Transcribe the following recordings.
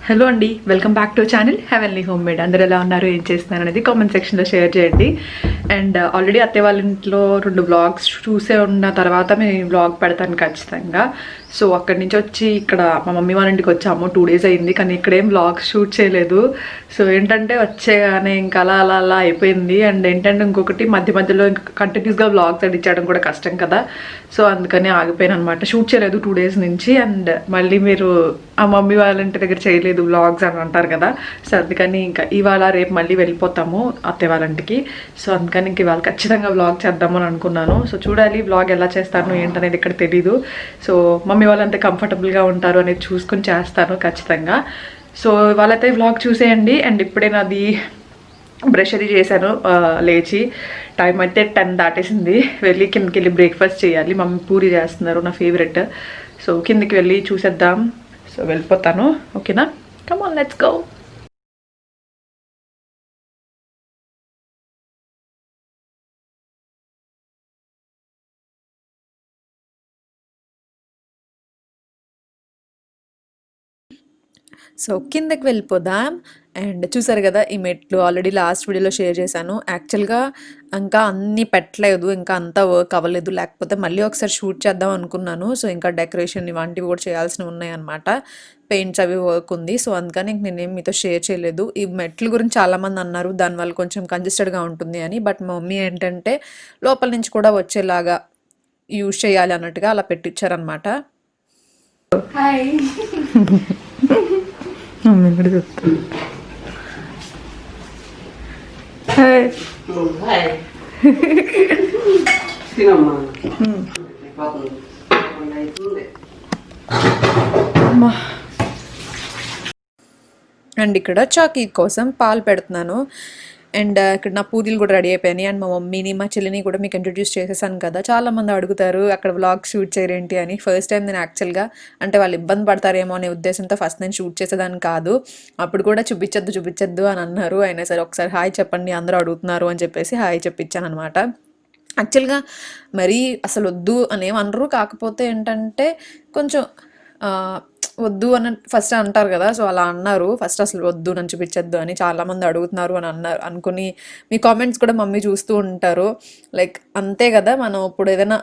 Hello అండి, welcome back to channel heavenly home made. అందరు ఎలా ఉన్నారు, ఏం చేస్తున్నారు అనేది కామెంట్ సెక్షన్లో షేర్ చేయండి. అండ్ ఆల్రెడీ అత్తయ్య వాళ్ళ ఇంట్లో 2 వ్లాగ్స్ చూసే ఉన్న తర్వాత మేము వ్లాగ్ పెడతాను ఖచ్చితంగా. సో అక్కడి నుంచి వచ్చి ఇక్కడ మా మమ్మీ వాళ్ళ ఇంటికి వచ్చాము. 2 days అయింది, కానీ ఇక్కడేం వ్లాగ్స్ షూట్ చేయలేదు. సో ఏంటంటే వచ్చేగానే ఇంకా అలా అలా అలా అయిపోయింది. అండ్ ఏంటంటే ఇంకొకటి మధ్య మధ్యలో ఇంకా కంటిన్యూస్గా వ్లాగ్స్ ఎడిట్ చేయడం కూడా కష్టం కదా. సో అందుకని ఆగిపోయాను అనమాట, షూట్ చేయలేదు 2 days నుంచి. అండ్ మళ్ళీ మీరు ఆ మమ్మీ వాళ్ళ ఇంటి దగ్గర చేయలేదు వ్లాగ్స్ అని అంటారు కదా. సో అందుకని ఇంకా ఇవాళ రేపు మళ్ళీ వెళ్ళిపోతాము అత్తయ్య వాళ్ళ ఇంటికి. సో అందుకని ఇంక ఇవాళ ఖచ్చితంగా వ్లాగ్ చేద్దామని అనుకున్నాను. సో చూడాలి వ్లాగ్ ఎలా చేస్తాను ఏంటనేది ఇక్కడ తెలీదు. సో మమ్మీ వాళ్ళంతా కంఫర్టబుల్గా ఉంటారు అనేది చూసుకుని చేస్తాను ఖచ్చితంగా. సో వాళ్ళైతే వ్లాగ్ చూసేయండి. అండ్ ఇప్పుడే నాది బ్రష్ అది చేశాను, లేచి టైం అయితే 10 దాటేసింది. వెళ్ళి కిందకి వెళ్ళి బ్రేక్ఫాస్ట్ చేయాలి. మమ్మీ పూరి చేస్తున్నారు, నా ఫేవరెట్. సో కిందకి వెళ్ళి చూసేద్దాం. సో వెళ్ళిపోతాను, ఓకేనా? Come on, let's go. So కిందకి వెళ్ళిపోదాం. అండ్ చూసారు కదా ఈ మెట్లు, ఆల్రెడీ లాస్ట్ వీడియోలో షేర్ చేశాను. యాక్చువల్గా ఇంకా అన్నీ పెట్టలేదు, ఇంకా అంతా వర్క్ అవ్వలేదు, లేకపోతే మళ్ళీ ఒకసారి షూట్ చేద్దాం అనుకున్నాను. సో ఇంకా డెకరేషన్ ఇలాంటివి కూడా చేయాల్సినవి ఉన్నాయన్నమాట. పెయింట్స్ అవి వర్క్ ఉంది. సో అందుకని నేనేం మీతో షేర్ చేయలేదు. ఈ మెట్ల గురించి చాలామంది అన్నారు దానివల్ల కొంచెం కంజెస్టెడ్గా ఉంటుంది అని. బట్ మా మమ్మీ ఏంటంటే లోపల నుంచి కూడా వచ్చేలాగా యూజ్ చేయాలి అన్నట్టుగా అలా పెట్టించారనమాట. హాయ్ కూడా చెప్తాను. అండ్ ఇక్కడ చాకీ కోసం పాలు పెడుతున్నాను. అండ్ ఇక్కడ నా పూరీలు కూడా రెడీ అయిపోయినాయి. అండ్ మా మమ్మీని మా చెల్లిని కూడా మీకు ఇంట్రడ్యూస్ చేసేసాను కదా. చాలామంది అడుగుతారు అక్కడ వ్లాగ్ షూట్ చేయరేంటి అని. ఫస్ట్ టైం నేను యాక్చువల్గా అంటే వాళ్ళు ఇబ్బంది పడతారేమో అనే ఉద్దేశంతో ఫస్ట్ నేను షూట్ చేసేదాన్ని కాదు. అప్పుడు కూడా చూపించద్దు అని అన్నారు. అయినా సరే ఒకసారి హాయ్ చెప్పండి అందరూ అడుగుతున్నారు అని చెప్పేసి హాయ్ చెప్పించాను అనమాట. యాక్చువల్గా మరీ అసలు వద్దు అనేమనరు, కాకపోతే ఏంటంటే కొంచెం వద్దు అని ఫస్ట్ అంటారు కదా. సో అలా అన్నారు. ఫస్ట్ అసలు వద్దు నన్ను చూపించద్దు అని చాలామంది అడుగుతున్నారు అని అనుకుని మీ కామెంట్స్ కూడా మమ్మీ చూస్తూ ఉంటారు. లైక్ అంతే కదా, మనం ఇప్పుడు ఏదైనా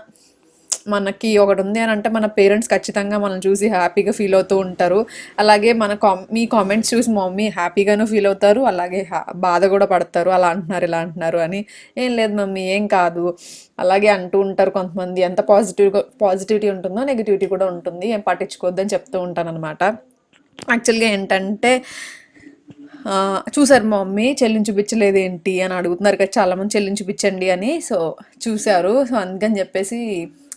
మనకి ఒకటి ఉంది అని అంటే మన పేరెంట్స్ ఖచ్చితంగా మనం చూసి హ్యాపీగా ఫీల్ అవుతూ ఉంటారు. అలాగే మీ కామెంట్స్ చూసి మా మమ్మీ హ్యాపీగాను ఫీల్ అవుతారు, అలాగే బాధ కూడా పడతారు. అలా అంటున్నారు ఇలా అంటున్నారు అని. ఏం లేదు మమ్మీ, ఏం కాదు, అలాగే అంటూ ఉంటారు కొంతమంది. ఎంత పాజిటివిటీ ఉంటుందో నెగిటివిటీ కూడా ఉంటుంది, ఏం పట్టించుకోవద్దని చెప్తూ ఉంటాను అనమాట. యాక్చువల్గా ఏంటంటే చూసారు మా మమ్మీ చెల్లిని చూపించలేదు ఏంటి అని అడుగుతున్నారు కదా చాలామంది, చెల్లిని చూపించండి అని. సో చూశారు. సో అందుకని చెప్పేసి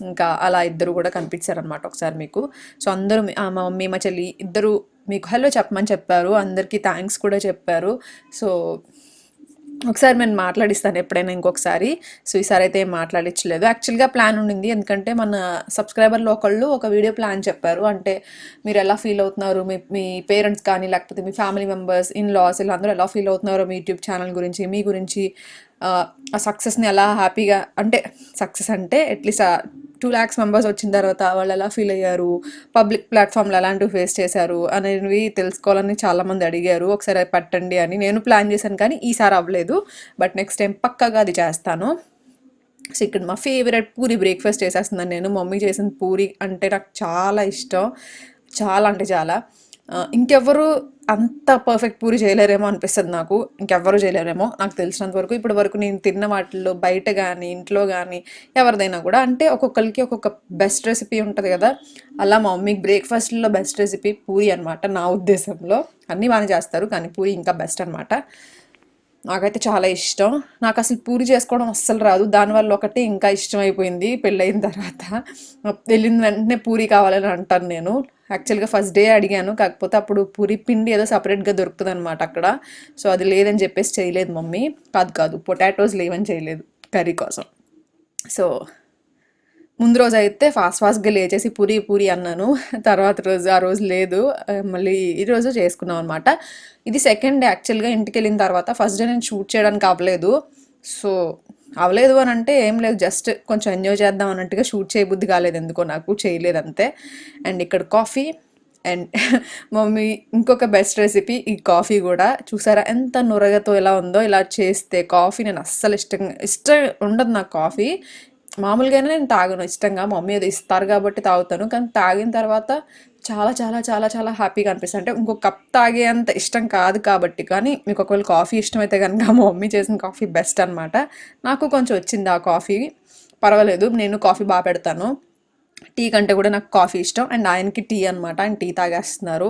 ఇంకా అలా ఇద్దరు కూడా కనిపించారనమాట ఒకసారి మీకు. సో అందరూ మా మమ్మీ మా చెల్లి ఇద్దరు మీకు హలో చెప్పమని చెప్పారు, అందరికీ థ్యాంక్స్ కూడా చెప్పారు. సో ఒకసారి నేను మాట్లాడిస్తాను ఎప్పుడైనా ఇంకొకసారి. సో ఈసారి అయితే ఏం మాట్లాడించలేదు. యాక్చువల్గా ప్లాన్ ఉండింది, ఎందుకంటే మన సబ్స్క్రైబర్లో ఒకళ్ళు ఒక వీడియో ప్లాన్ చెప్పారు. అంటే మీరు ఎలా ఫీల్ అవుతున్నారు, మీ పేరెంట్స్ కానీ లేకపోతే మీ ఫ్యామిలీ మెంబర్స్, ఇన్లాస్ ఇలా అందరూ ఎలా ఫీల్ అవుతున్నారో మీ యూట్యూబ్ ఛానల్ గురించి, మీ గురించి, ఆ సక్సెస్ని ఎలా హ్యాపీగా, అంటే సక్సెస్ అంటే అట్లీస్ట్ 2 lakhs మెంబర్స్ వచ్చిన తర్వాత వాళ్ళు ఎలా ఫీల్ అయ్యారు, పబ్లిక్ ప్లాట్ఫామ్లో ఎలాంటివి ఫేస్ చేశారు అనేవి తెలుసుకోవాలని చాలామంది అడిగారు. ఒకసారి పట్టండి అని నేను ప్లాన్ చేశాను, కానీ ఈసారి అవ్వలేదు. బట్ నెక్స్ట్ టైం పక్కాగా అది చేస్తాను. సో ఇక్కడ మా ఫేవరెట్ పూరి బ్రేక్ఫాస్ట్ చేసేస్తున్నాను నేను. మమ్మీ చేసిన పూరి అంటే నాకు చాలా ఇష్టం, చాలా అంటే చాలా. ఇంకెవ్వరు అంత పర్ఫెక్ట్ పూరి చేయలేరేమో అనిపిస్తుంది నాకు. ఇంకెవ్వరూ చేయలేరేమో నాకు తెలిసినంత వరకు. ఇప్పటి వరకు నేను తిన్న వాటిల్లో బయట కానీ ఇంట్లో కానీ ఎవరిదైనా కూడా అంటే ఒక్కొక్కరికి ఒక్కొక్క బెస్ట్ రెసిపీ ఉంటుంది కదా. అలా మా మమ్మీకి బ్రేక్ఫాస్ట్లో బెస్ట్ రెసిపీ పూరి అనమాట నా ఉద్దేశంలో. అన్నీ బాగానే చేస్తారు కానీ పూరి ఇంకా బెస్ట్ అనమాట. నాకైతే చాలా ఇష్టం. నాకు అసలు పూరి చేసుకోవడం అస్సలు రాదు, దానివల్ల ఒకటి ఇంకా ఇష్టం అయిపోయింది పెళ్ళయిన తర్వాత. వెళ్ళిన వెంటనే పూరి కావాలని అంటాను నేను. యాక్చువల్గా ఫస్ట్ డే అడిగాను, కాకపోతే అప్పుడు పూరి పిండి ఏదో సపరేట్గా దొరుకుతుంది అనమాట అక్కడ. సో అది లేదని చెప్పేసి చేయలేదు మమ్మీ. కాదు పొటాటోస్ లేవని చేయలేదు కర్రీ కోసం. సో ముందు రోజు అయితే ఫాస్ట్గా లేచేసి పూరి అన్నాను. తర్వాత రోజు ఆ రోజు లేదు, మళ్ళీ ఈరోజు చేసుకున్నాం అనమాట. ఇది సెకండ్ డే యాక్చువల్గా. ఇంటికి వెళ్ళిన తర్వాత ఫస్ట్ డే నేను షూట్ చేయడానికి అవ్వలేదు. సో అవ్వలేదు అని అంటే ఏం లేదు, జస్ట్ కొంచెం ఎంజాయ్ చేద్దాం అన్నట్టుగా షూట్ చేయబుద్ధి కాలేదు ఎందుకో నాకు, చేయలేదు అంతే. అండ్ ఇక్కడ కాఫీ అండ్ మమ్మీ ఇంకొక బెస్ట్ రెసిపీ ఈ కాఫీ కూడా చూసారా ఎంత నురగతో ఎలా ఉందో. ఇలా చేస్తే కాఫీ నేను అస్సలు ఇష్టం ఉండదు నాకు కాఫీ. మామూలుగానే నేను తాగను ఇష్టంగా, మమ్మీ అది ఇస్తారు కాబట్టి తాగుతాను. కానీ తాగిన తర్వాత చాలా చాలా చాలా చాలా హ్యాపీగా అనిపిస్తుంది. అంటే ఇంకో కప్ తాగేంత ఇష్టం కాదు కాబట్టి. కానీ మీకు ఒకవేళ కాఫీ ఇష్టమైతే కనుక మా మమ్మీ చేసిన కాఫీ బెస్ట్ అనమాట. నాకు కొంచెం వచ్చింది ఆ కాఫీ, పర్వాలేదు, నేను కాఫీ బాగా పెడతాను. టీ కంటే కూడా నాకు కాఫీ ఇష్టం. అండ్ ఆయనకి టీ అనమాట, ఆయన టీ తాగేస్తున్నారు.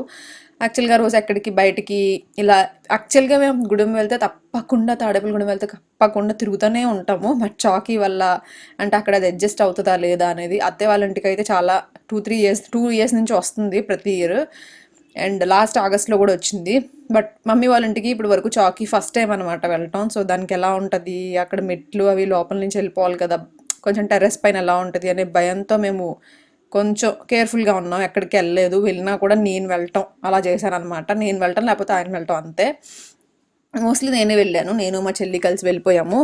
యాక్చువల్గా రోజు ఎక్కడికి బయటికి ఇలా యాక్చువల్గా మేము గుడికి వెళ్తే తప్పకుండా, తాడేపల్లి గుడికి వెళ్తే తప్పకుండా తిరుగుతూనే ఉంటాము. బట్ చాకీ వల్ల అంటే అక్కడ అది అడ్జస్ట్ అవుతుందా లేదా అనేది. అత్తయ్య వాళ్ళ ఇంటికి అయితే చాలా 2 ఇయర్స్ నుంచి వస్తుంది ప్రతి ఇయర్. అండ్ లాస్ట్ ఆగస్ట్లో కూడా వచ్చింది. బట్ మమ్మీ వాళ్ళ ఇంటికి ఇప్పుడు వరకు చాకీ ఫస్ట్ టైం అనమాట వెళ్ళటం. సో దానికి ఎలా ఉంటుంది అక్కడ మెట్లు అవి లోపల నుంచి వెళ్ళిపోవాలి కదా, కొంచెం టెర్రస్ పైన ఎలా ఉంటుంది అనే భయంతో మేము కొంచెం కేర్ఫుల్గా ఉన్నాం, ఎక్కడికి వెళ్ళలేదు. వెళ్ళినా కూడా నేను వెళ్ళటం అలా చేశాను అనమాట. నేను వెళ్ళటం లేకపోతే ఆయన వెళ్ళటం అంతే. మోస్ట్లీ నేనే వెళ్ళాను, నేను మా చెల్లి కలిసి వెళ్ళిపోయాము.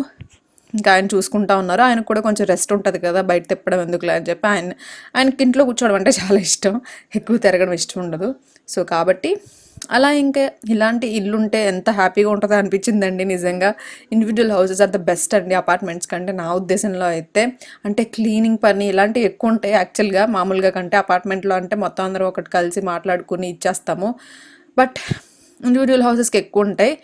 ఇంకా ఆయన చూసుకుంటా ఉన్నారు. ఆయనకు కూడా కొంచెం రెస్ట్ ఉంటుంది కదా, బయట తిప్పడం ఎందుకులే అని చెప్పి ఆయనకి ఇంట్లో కూర్చోవడం అంటే చాలా ఇష్టం, ఎక్కువ తిరగడం ఇష్టం ఉండదు. సో కాబట్టి అలా ఇంకా ఇలాంటి ఇల్లుంటే ఎంత హ్యాపీగా ఉంటుందో అనిపించిందండి నిజంగా. Individual houses are the best అండి అపార్ట్మెంట్స్ కంటే, నా ఉద్దేశంలో అయితే. అంటే క్లీనింగ్ పని ఇలాంటివి ఎక్కువ ఉంటాయి యాక్చువల్గా మామూలుగా కంటే. అపార్ట్మెంట్లో అంటే మొత్తం అందరూ ఒకటి కలిసి మాట్లాడుకుని ఇచ్చేస్తాము. బట్ ఇండివిజువల్ హౌసెస్కి ఎక్కువ ఉంటాయి.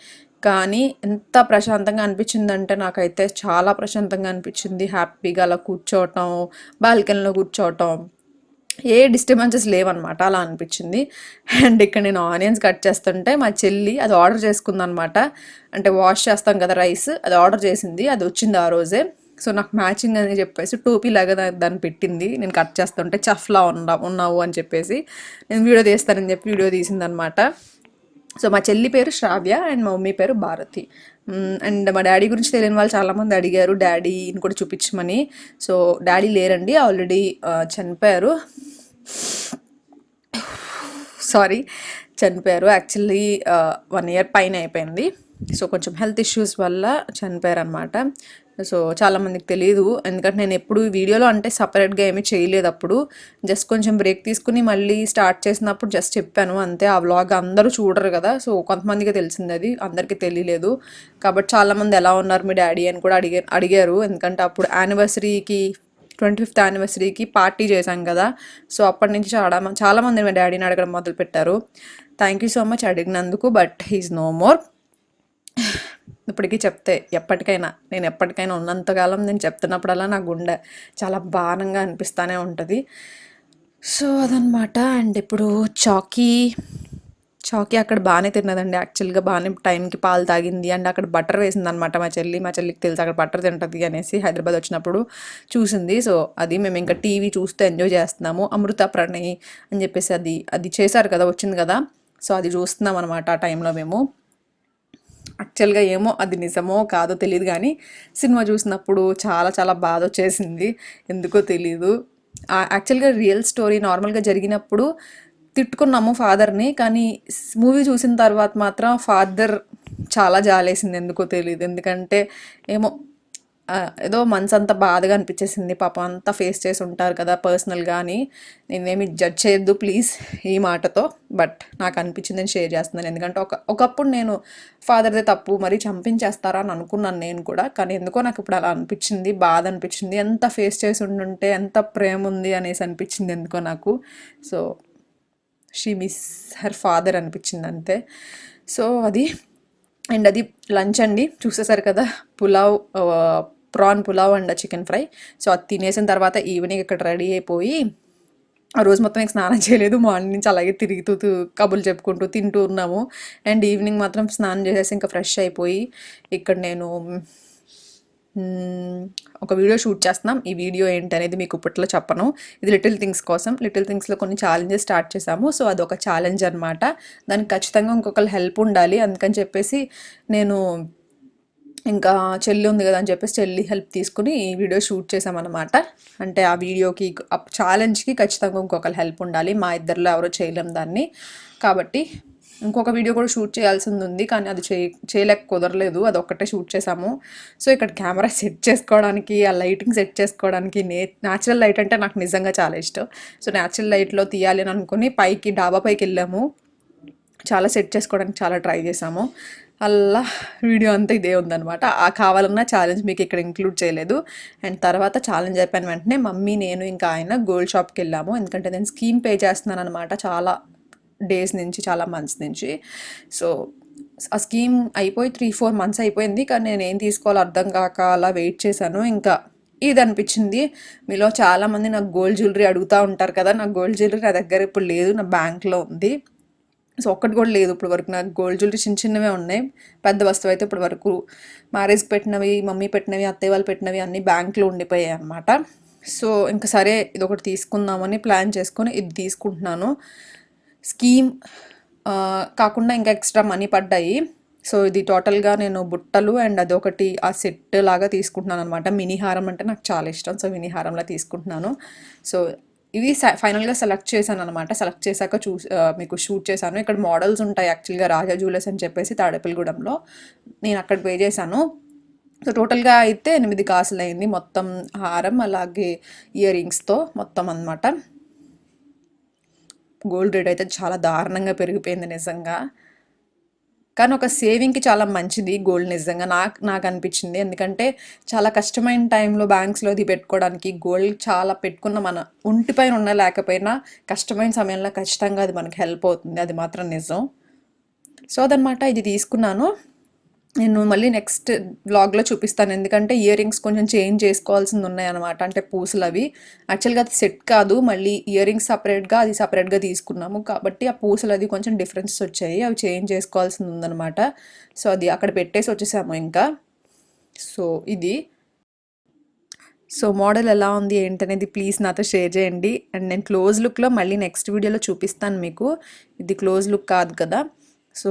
కానీ ఎంత ప్రశాంతంగా అనిపించిందంటే నాకైతే చాలా ప్రశాంతంగా అనిపించింది. హ్యాపీగా అలా కూర్చోవటం, బాల్కనీలో కూర్చోవటం, ఏ డిస్టర్బెన్సెస్ లేవన్నమాట, అలా అనిపించింది. అండ్ ఇక్కడ నేను ఆనియన్స్ కట్ చేస్తుంటే మా చెల్లి అది ఆర్డర్ చేసుకుందనమాట. అంటే వాష్ చేస్తాం కదా రైస్, అది ఆర్డర్ చేసింది, అది వచ్చింది ఆ రోజే. సో నాకు మ్యాచింగ్ అని చెప్పేసి టోపీ లాగా దాన్ని పెట్టింది. నేను కట్ చేస్తుంటే చఫ్లా ఉన్నావు అని చెప్పేసి, నేను వీడియో తీస్తానని చెప్పి వీడియో తీసిందనమాట. సో మా చెల్లి పేరు శ్రావ్య అండ్ మా మమ్మీ పేరు భారతి. అండ్ మా డాడీ గురించి తెలియని వాళ్ళు చాలామంది అడిగారు డాడీని కూడా చూపించమని. సో డాడీ లేరండి, ఆల్రెడీ చనిపోయారు. సారీ, చనిపోయారు. యాక్చువల్లీ 1 year పైన అయిపోయింది. సో కొంచెం హెల్త్ ఇష్యూస్ వల్ల చనిపోయారనమాట. సో చాలామందికి తెలియదు, ఎందుకంటే నేను ఎప్పుడు వీడియోలో అంటే సపరేట్గా ఏమీ చేయలేదు అప్పుడు. జస్ట్ కొంచెం బ్రేక్ తీసుకుని మళ్ళీ స్టార్ట్ చేసినప్పుడు జస్ట్ చెప్పాను అంతే. ఆ వ్లాగ్ అందరూ చూడరు కదా, సో కొంతమందికి తెలిసింది, అది అందరికీ తెలియలేదు. కాబట్టి చాలామంది ఎలా ఉన్నారు మీ డాడీ అని కూడా అడిగారు. ఎందుకంటే అప్పుడు యానివర్సరీకి 25th యానివర్సరీకి పార్టీ చేశాం కదా, సో అప్పటి నుంచి చాలామంది మా డాడీని అడగడం మొదలుపెట్టారు. థ్యాంక్ యూ సో మచ్ అడిగినందుకు. But he's no more. ఇప్పటికీ చెప్తే నేను ఎప్పటికైనా ఉన్నంతకాలం నేను చెప్తున్నప్పుడల్లా నా గుండె చాలా భారంగా అనిపిస్తూనే ఉంటుంది. సో అదనమాట. అండ్ ఇప్పుడు చాకీ అక్కడ బాగానే తిన్నదండి. యాక్చువల్గా బాగానే టైంకి పాలు తాగింది. అండ్ అక్కడ బటర్ వేసింది అనమాట మా చెల్లికి తెలుసు అక్కడ బటర్ తింటుంది అనేసి, హైదరాబాద్ వచ్చినప్పుడు చూసింది. సో అది మేము ఇంకా టీవీ చూస్తూ ఎంజాయ్ చేస్తున్నాము. అమృత ప్రణయ్ అని చెప్పేసి అది చేశారు కదా, వచ్చింది కదా, సో అది చూస్తున్నాం అనమాట ఆ టైంలో మేము. యాక్చువల్గా ఏమో అది నిజమో కాదో తెలియదు, కానీ సినిమా చూసినప్పుడు చాలా చాలా బాధ వచ్చేసింది, ఎందుకో తెలీదు. యాక్చువల్గా రియల్ స్టోరీ నార్మల్గా జరిగినప్పుడు తిట్టుకున్నాము ఫాదర్ని, కానీ మూవీ చూసిన తర్వాత మాత్రం ఫాదర్ చాలా జాలేసింది, ఎందుకో తెలియదు. ఎందుకంటే ఏమో ఏదో మనసు అంతా బాధగా అనిపించేసింది. పాపం అంతా ఫేస్ చేసి ఉంటారు కదా పర్సనల్గా అని. నేనేమి జడ్జ్ చేయొద్దు ప్లీజ్ ఈ మాటతో, బట్ నాకు అనిపించింది నేను షేర్ చేస్తున్నాను. ఎందుకంటే ఒకప్పుడు నేను ఫాదర్దే తప్పు మరి చంపించేస్తారా అని అనుకున్నాను నేను కూడా, కానీ ఎందుకో నాకు ఇప్పుడు అలా అనిపించింది, బాధ అనిపించింది. ఎంత ఫేస్ చేసి ఉండుంటే ఎంత ప్రేమ ఉంది అనేసి అనిపించింది ఎందుకో నాకు. So she miss her father అనిపించింది అంతే. సో అది. అండ్ అది లంచ్ అండి, చూసేసారు కదా, prawn pulao and chicken fry. So అది తినేసిన తర్వాత ఈవినింగ్ ఇక్కడ రెడీ అయిపోయి, ఆ రోజు మొత్తం ఇంకా స్నానం చేయలేదు, మార్నింగ్ నుంచి అలాగే తిరుగుతూ కబుర్లు చెప్పుకుంటూ తింటూ ఉన్నాము. అండ్ ఈవినింగ్ మాత్రం స్నానం చేసేసి ఇంకా ఫ్రెష్ అయిపోయి ఇక్కడ నేను ఒక వీడియో షూట్ చేస్తున్నాం. ఈ వీడియో ఏంటి అనేది మీకు ఇప్పట్లో చెప్పను. ఇది లిటిల్ థింగ్స్ కోసం. లిటిల్ థింగ్స్లో కొన్ని ఛాలెంజెస్ స్టార్ట్ చేసాము. సో అదొక ఛాలెంజ్ అనమాట, దానికి ఖచ్చితంగా ఇంకొకరు హెల్ప్ ఉండాలి. అందుకని చెప్పేసి నేను ఇంకా చెల్లి ఉంది కదా అని చెప్పేసి చెల్లి హెల్ప్ తీసుకుని ఈ వీడియో షూట్ చేసామన్నమాట. అంటే ఆ వీడియోకి ఆ ఛాలెంజ్కి ఖచ్చితంగా ఇంకొకరు హెల్ప్ ఉండాలి, మా ఇద్దరిలో ఎవరో చేయలేం దాన్ని. కాబట్టి ఇంకొక వీడియో కూడా షూట్ చేయాల్సింది ఉంది, కానీ అది చేయలేక కుదరలేదు, అది ఒక్కటే షూట్ చేసాము. సో ఇక్కడ కెమెరా సెట్ చేసుకోవడానికి, ఆ లైటింగ్ సెట్ చేసుకోవడానికి, న్యాచురల్ లైట్ అంటే నాకు నిజంగా చాలా ఇష్టం. సో న్యాచురల్ లైట్లో తీయాలి అని అనుకుని పైకి డాబా పైకి వెళ్ళాము. చాలా సెట్ చేసుకోవడానికి చాలా ట్రై చేసాము. అలా వీడియో అంతా ఇదే ఉందనమాట. ఆ కావాలన్న ఛాలెంజ్ మీకు ఇక్కడ ఇంక్లూడ్ చేయలేదు. అండ్ తర్వాత ఛాలెంజ్ అయిపోయిన వెంటనే మమ్మీ, నేను ఇంకా ఆయన గోల్డ్ షాప్కి వెళ్ళాము. ఎందుకంటే నేను స్కీమ్ పే చేస్తున్నాను అనమాట చాలా డేస్ నుంచి, చాలా మంత్స్ నుంచి. సో ఆ స్కీమ్ అయిపోయి 3-4 మంత్స్ అయిపోయింది, కానీ నేను ఏం తీసుకోవాలో అర్థం కాక అలా వెయిట్ చేశాను. ఇంకా ఇది అనిపించింది, మీలో చాలామంది నాకు గోల్డ్ జ్యువెలరీ అడుగుతూ ఉంటారు కదా, నాకు గోల్డ్ జ్యువెలరీ నా దగ్గర ఇప్పుడు లేదు, నా బ్యాంక్లో ఉంది. సో ఒక్కటి కూడా లేదు ఇప్పుడు వరకు. నాకు గోల్డ్ జ్యువెలరీ చిన్న చిన్నవే ఉన్నాయి, పెద్ద వస్తువు అయితే ఇప్పుడు వరకు మ్యారేజ్కి పెట్టినవి, మమ్మీ పెట్టినవి, అత్తయ్య వాళ్ళు పెట్టినవి అన్నీ బ్యాంక్లో ఉండిపోయాయి అనమాట. సో ఇంకా సరే ఇది ఒకటి తీసుకుందామని ప్లాన్ చేసుకొని ఇది తీసుకుంటున్నాను. స్కీమ్ కాకుండా ఇంకా ఎక్స్ట్రా మనీ పడ్డాయి. సో ఇది టోటల్గా నేను బుట్టలు అండ్ అదొకటి ఆ సెట్ లాగా తీసుకుంటున్నాను అనమాట. మినీ హారం అంటే నాకు చాలా ఇష్టం, సో మినీ హారంలా తీసుకుంటున్నాను. సో ఇవి ఫైనల్గా సెలెక్ట్ చేశాను అనమాట. సెలెక్ట్ చేశాక మీకు షూట్ చేశాను. ఇక్కడ మోడల్స్ ఉంటాయి యాక్చువల్గా, రాజా జ్యువెలర్స్ అని చెప్పేసి తాడేపల్లిగూడెంలో, నేను అక్కడ పే చేశాను. సో టోటల్గా అయితే 8 కాసులు అయింది మొత్తం, హారం అలాగే ఇయర్ రింగ్స్తో మొత్తం అనమాట. గోల్డ్ రేట్ అయితే చాలా దారుణంగా పెరిగిపోయింది నిజంగా, కానీ ఒక సేవింగ్కి చాలా మంచిది గోల్డ్ నిజంగా నాకు అనిపించింది. ఎందుకంటే చాలా కష్టమైన టైంలో బ్యాంక్స్లో అది పెట్టుకోవడానికి గోల్డ్ చాలా పెట్టుకున్న మన ఒంటిపైన ఉన్న లేకపోయినా కష్టమైన సమయంలో ఖచ్చితంగా అది మనకి హెల్ప్ అవుతుంది, అది మాత్రం నిజం. సో అదనమాట, ఇది తీసుకున్నాను. నేను మళ్ళీ నెక్స్ట్ వ్లాగ్లో చూపిస్తాను, ఎందుకంటే ఇయర్ రింగ్స్ కొంచెం చేంజ్ చేసుకోవాల్సింది ఉన్నాయన్నమాట. అంటే పూసలు అవి యాక్చువల్గా అది సెట్ కాదు, మళ్ళీ ఇయర్ రింగ్స్ సపరేట్గా అది సపరేట్గా తీసుకున్నాము కాబట్టి ఆ పూసలు అది కొంచెం డిఫరెన్సెస్ వచ్చాయి, అవి చేంజ్ చేసుకోవాల్సింది ఉందన్నమాట. సో అది అక్కడ పెట్టేసి వచ్చేసాము ఇంకా. సో ఇది సో మోడల్ ఎలా ఉంది ఏంటనేది ప్లీజ్ నాతో షేర్ చేయండి. అండ్ నేను క్లోజ్ లుక్లో మళ్ళీ నెక్స్ట్ వీడియోలో చూపిస్తాను మీకు, ఇది క్లోజ్ లుక్ కాదు కదా. సో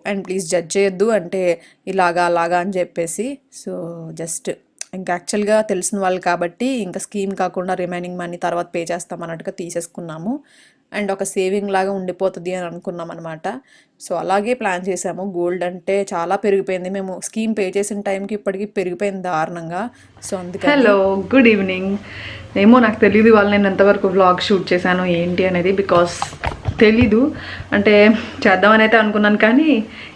అండ్ ప్లీజ్ జడ్జ్ చేయొద్దు అంటే ఇలాగా అలాగా అని చెప్పేసి. సో జస్ట్ ఇంకా యాక్చువల్గా తెలిసిన వాళ్ళు కాబట్టి ఇంకా స్కీమ్ కాకుండా రిమైనింగ్ మనీ తర్వాత పే చేస్తాం అన్నట్టుగా తీసేసుకున్నాము. అండ్ ఒక సేవింగ్ లాగా ఉండిపోతుంది అని అనుకున్నాం అనమాట. సో అలాగే ప్లాన్ చేసాము. గోల్డ్ అంటే చాలా పెరిగిపోయింది, మేము స్కీమ్ పే చేసిన టైంకి ఇప్పటికీ పెరిగిపోయింది దారుణంగా. సో అందుకే హలో, గుడ్ ఈవినింగ్. ఏమో నాకు తెలియదు వాళ్ళు నేను ఎంతవరకు వ్లాగ్ షూట్ చేశాను ఏంటి అనేది, బికాస్ తెలీదు. అంటే చేద్దామని అయితే అనుకున్నాను, కానీ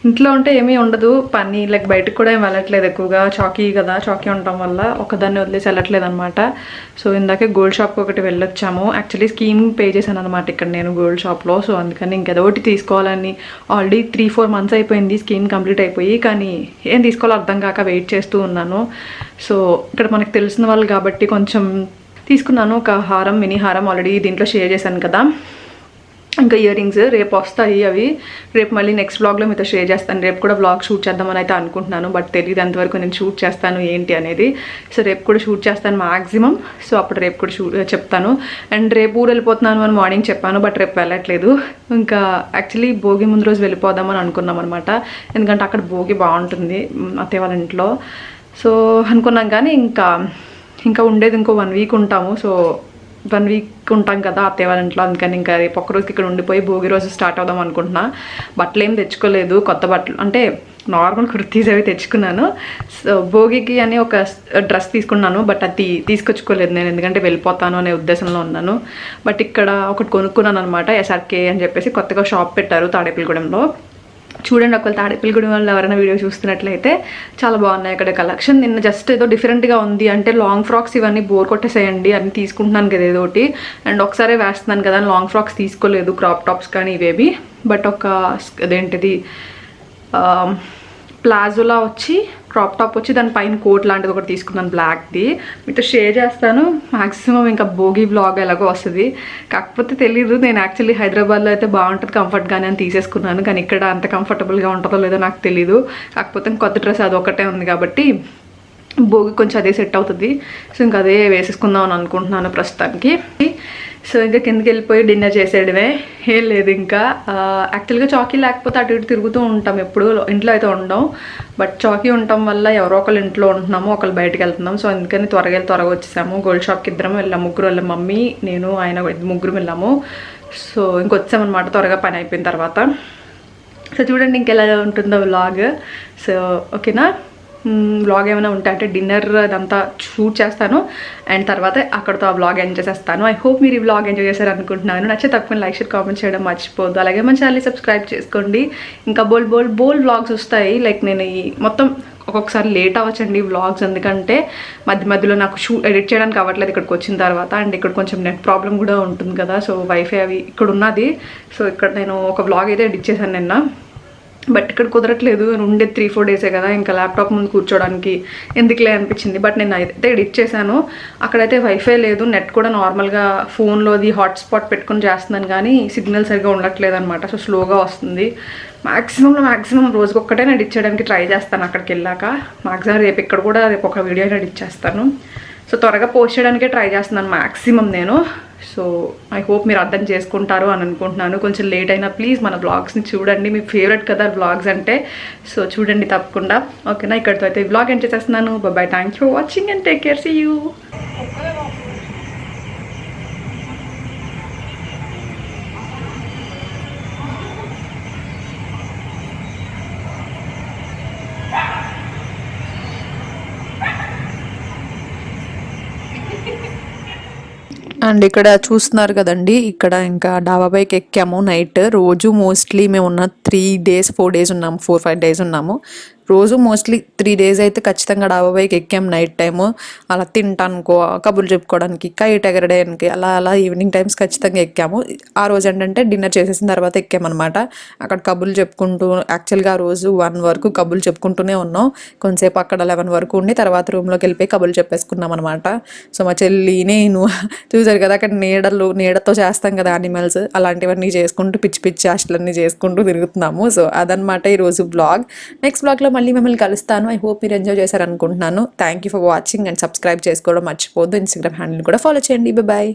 ఇంట్లో ఉంటే ఏమీ ఉండదు పని, లైక్ బయటకు కూడా ఏం వెళ్ళట్లేదు ఎక్కువగా, చాకీ కదా, చాకీ ఉండటం వల్ల ఒకదాన్ని వదిలేసి వెళ్ళట్లేదు అనమాట. సో ఇందాకే గోల్డ్ షాప్కి ఒకటి వెళ్ళొచ్చాము. యాక్చువల్లీ స్కీమ్ పే చేశాను అనమాట ఇక్కడ నేను గోల్డ్ షాప్లో. సో అందుకని ఇంకేదోటి తీసుకోవాలని, ఆల్రెడీ 3-4 మంత్స్ అయిపోయింది స్కీమ్ కంప్లీట్ అయిపోయి, కానీ ఏం తీసుకోవాలో అర్థం కాక వెయిట్ చేస్తూ ఉన్నాను. సో ఇక్కడ మనకు తెలిసిన వాళ్ళు కాబట్టి కొంచెం తీసుకున్నాను. ఒక హారం, మినీ హారం ఆల్రెడీ దీంట్లో షేర్ చేశాను కదా. ఇంకా ఇయర్ రింగ్స్ రేపు వస్తాయి, అవి రేపు మళ్ళీ నెక్స్ట్ వ్లాగ్లో మీతో షేర్ చేస్తాను. రేపు కూడా వ్లాగ్ షూట్ చేద్దామని అయితే అనుకుంటున్నాను, బట్ తెలియదు అంతవరకు నేను షూట్ చేస్తాను ఏంటి అనేది. సో రేపు కూడా షూట్ చేస్తాను మ్యాక్సిమం. సో అప్పుడు రేపు కూడా చెప్తాను. అండ్ రేపు ఊరు వెళ్ళిపోతున్నాను అని మార్నింగ్ చెప్పాను, బట్ రేపు వెళ్ళట్లేదు. ఇంకా యాక్చువల్లీ భోగి ముందు రోజు వెళ్ళిపోదామని అనుకున్నాం అనమాట, ఎందుకంటే అక్కడ భోగి బాగుంటుంది అత్తయ్య వాళ్ళ ఇంట్లో. సో అనుకున్నాం, కానీ ఇంకా ఉండేది ఇంకో 1 వీక్ ఉంటాము. సో 1 వీక్ ఉంటాం కదా అత్తయ్య వాళ్ళ ఇంట్లో, అందుకని ఇంకా రేపు ఒక్కరోజుకి ఇక్కడ ఉండిపోయి భోగి రోజు స్టార్ట్ అవుదాం అనుకుంటున్నా. బట్టలు ఏం తెచ్చుకోలేదు, కొత్త బట్టలు అంటే నార్మల్ కుర్తీస్ అవి తెచ్చుకున్నాను. సో భోగికి అని ఒక డ్రెస్ తీసుకున్నాను, బట్ అది తీసుకొచ్చుకోలేదు నేను, ఎందుకంటే వెళ్ళిపోతాను అనే ఉద్దేశంలో ఉన్నాను. బట్ ఇక్కడ ఒకటి కొనుక్కున్నాను అనమాట, SRK అని చెప్పేసి కొత్తగా షాప్ పెట్టారు తాడేపల్లిగూడెంలో. చూడండి, ఒకవేళ తాడేపల్లిగూడెం వాళ్ళు ఎవరైనా వీడియో చూస్తున్నట్లయితే చాలా బాగున్నాయి అక్కడ కలెక్షన్. నిన్న జస్ట్ ఏదో డిఫరెంట్గా ఉంది అంటే లాంగ్ ఫ్రాక్స్ ఇవన్నీ బోర్ కొట్టేసేయండి అని తీసుకుంటున్నాను కదా ఏదో ఒకటి, అండ్ ఒకసారి వేస్తున్నాను కదా లాంగ్ ఫ్రాక్స్ తీసుకోలేదు, క్రాప్ టాప్స్ కానీ ఇవేవి. బట్ ఒక అదేంటిది ప్లాజోలా వచ్చి క్రాప్ టాప్ వచ్చి దానిపైన కోట్ లాంటిది ఒకటి తీసుకున్నాను బ్లాక్ది, మీతో షేర్ చేస్తాను. మ్యాక్సిమం ఇంకా భోగి బ్లాగ్ ఎలాగో వస్తుంది, కాకపోతే తెలీదు. నేను యాక్చువల్లీ హైదరాబాద్లో అయితే బాగుంటుంది కంఫర్ట్గానే అని తీసేసుకున్నాను, కానీ ఇక్కడ అంత కంఫర్టబుల్గా ఉంటుందో లేదో నాకు తెలీదు. కాకపోతే కొత్త డ్రెస్ అది ఒకటే ఉంది కాబట్టి భోగి కొంచెం అదే సెట్ అవుతుంది. సో ఇంకా అదే వేసేసుకుందాం అని అనుకుంటున్నాను ప్రస్తుతానికి. సో ఇంకా కిందకి వెళ్ళిపోయి డిన్నర్ చేసేయడమే, ఏం లేదు ఇంకా. యాక్చువల్గా చాకీ లేకపోతే అటు ఇటు తిరుగుతూ ఉంటాం, ఎప్పుడు ఇంట్లో అయితే ఉండం. బట్ చాకీ ఉండటం వల్ల ఎవరో ఒకళ్ళు ఇంట్లో ఉంటున్నాము, ఒకళ్ళు బయటకు వెళ్తున్నాం. సో అందుకని త్వరగా వచ్చేసాము. గోల్డ్ షాప్కి ఇద్దరం వెళ్ళాము, ముగ్గురు వెళ్ళాము, మమ్మీ నేను ఆయన ముగ్గురు వెళ్ళాము. సో ఇంకొచ్చామన్నమాట త్వరగా పని అయిపోయిన తర్వాత. సో చూడండి ఇంకెలా ఉంటుందో వ్లాగ్. సో ఓకేనా, వ్లాగ్ ఏమైనా ఉంటే అంటే డిన్నర్ అదంతా షూట్ చేస్తాను అండ్ తర్వాత అక్కడతో ఆ వ్లాగ్ ఎంజాయ్ చేసేస్తాను. ఐ హోప్ మీరు ఈ వ్లాగ్ ఎంజాయ్ చేశారు అనుకుంటున్నాను. నచ్చితే తప్పకుండా లైక్ షేర్ కామెంట్ చేయడం మర్చిపోద్దు. అలాగే మన ఛానల్ని సబ్స్క్రైబ్ చేసుకోండి. ఇంకా బోల్ వ్లాగ్స్ వస్తాయి. లైక్ నేను ఈ మొత్తం ఒక్కొక్కసారి లేట్ అవ్వచ్చండి వ్లాగ్స్, ఎందుకంటే మధ్యలో నాకు ఎడిట్ చేయడానికి అవ్వట్లేదు ఇక్కడికి వచ్చిన తర్వాత. అండ్ ఇక్కడ కొంచెం నెట్ ప్రాబ్లం కూడా ఉంటుంది కదా, సో వైఫై అవి ఇక్కడ ఉన్నది. సో ఇక్కడ నేను ఒక వ్లాగ్ అయితే ఎడిట్ చేశాను నిన్న, బట్ ఇక్కడ కుదరట్లేదు. ఉండే 3-4 డేసే కదా, ఇంకా ల్యాప్టాప్ ముందు కూర్చోడానికి ఎందుకులే అనిపించింది. బట్ నేను అయితే ఎడిట్ చేశాను. అక్కడైతే వైఫై లేదు, నెట్ కూడా నార్మల్గా ఫోన్లోది హాట్స్పాట్ పెట్టుకొని చేస్తున్నాను కానీ సిగ్నల్ సరిగ్గా ఉండట్లేదు అనమాట. సో స్లోగా వస్తుంది. మ్యాక్సిమం రోజుకి ఒక్కటే ఎడిట్ చేయడానికి ట్రై చేస్తాను అక్కడికి వెళ్ళాక. మ్యాక్సిమం రేపు ఇక్కడ కూడా రేపు ఒక వీడియో ఎడిట్ చేస్తాను. సో త్వరగా పోస్ట్ చేయడానికే ట్రై చేస్తున్నాను మ్యాక్సిమం నేను. సో ఐ హోప్ మీరు అర్థం చేసుకుంటారు అని అనుకుంటున్నాను. కొంచెం లేట్ అయినా ప్లీజ్ మన వ్లాగ్స్ని చూడండి, మీ ఫేవరెట్ కదా వ్లాగ్స్ అంటే. సో చూడండి తప్పకుండా. ఓకేనా, ఇక్కడితో అయితే వ్లాగ్ ఎంజాయ్ చేస్తున్నాను. Bye, thanks for watching and take care, see you. And ఇక్కడ చూస్తున్నారు కదండి, ఇక్కడ ఇంకా డాబా పైకి ఎక్కాము నైట్. రోజు మోస్ట్లీ మేము ఉన్న 4 డేస్ ఉన్నాము, 4-5 డేస్ ఉన్నాము. రోజు మోస్ట్లీ 3 డేస్ అయితే ఖచ్చితంగా డాబా పైకి ఎక్కాము నైట్ టైము. అలా తింటానుకో, కబుర్లు చెప్పుకోవడానికి, కైట్ ఎగరడానికి, అలా ఈవినింగ్ టైమ్స్ ఖచ్చితంగా ఎక్కాము. ఆ రోజు ఏంటంటే డిన్నర్ చేసేసిన తర్వాత ఎక్కామన్నమాట. అక్కడ కబుర్లు చెప్పుకుంటూ, యాక్చువల్గా ఆ రోజు 1 వరకు కబుర్లు చెప్పుకుంటూనే ఉన్నాం. కొంతసేపు అక్కడ 11 వరకు ఉండి తర్వాత రూమ్లోకి వెళ్ళిపోయి కబుర్లు చెప్పేసుకున్నాం అనమాట. సో మా చెల్లి, నేను చూసారు కదా అక్కడ నీడతో చేస్తాం కదా యానిమల్స్, అలాంటివన్నీ చేసుకుంటూ పిచ్చి ఆశలన్నీ చేసుకుంటూ తిరుగుతున్నాము. సో అదనమాట ఈరోజు బ్లాగ్. నెక్స్ట్ బ్లాగ్లో మళ్ళీ మిమ్మల్ని కలుస్తాను. ఐ హోప్ మీరు ఎంజాయ్ చేశారనుకుంటున్నాను. Thank you for watching and subscribe చేసుకోవడం మర్చిపోద్దు. ఇన్స్టాగ్రామ్ హ్యాండిల్ కూడా ఫాలో చేయండి. బాయ్.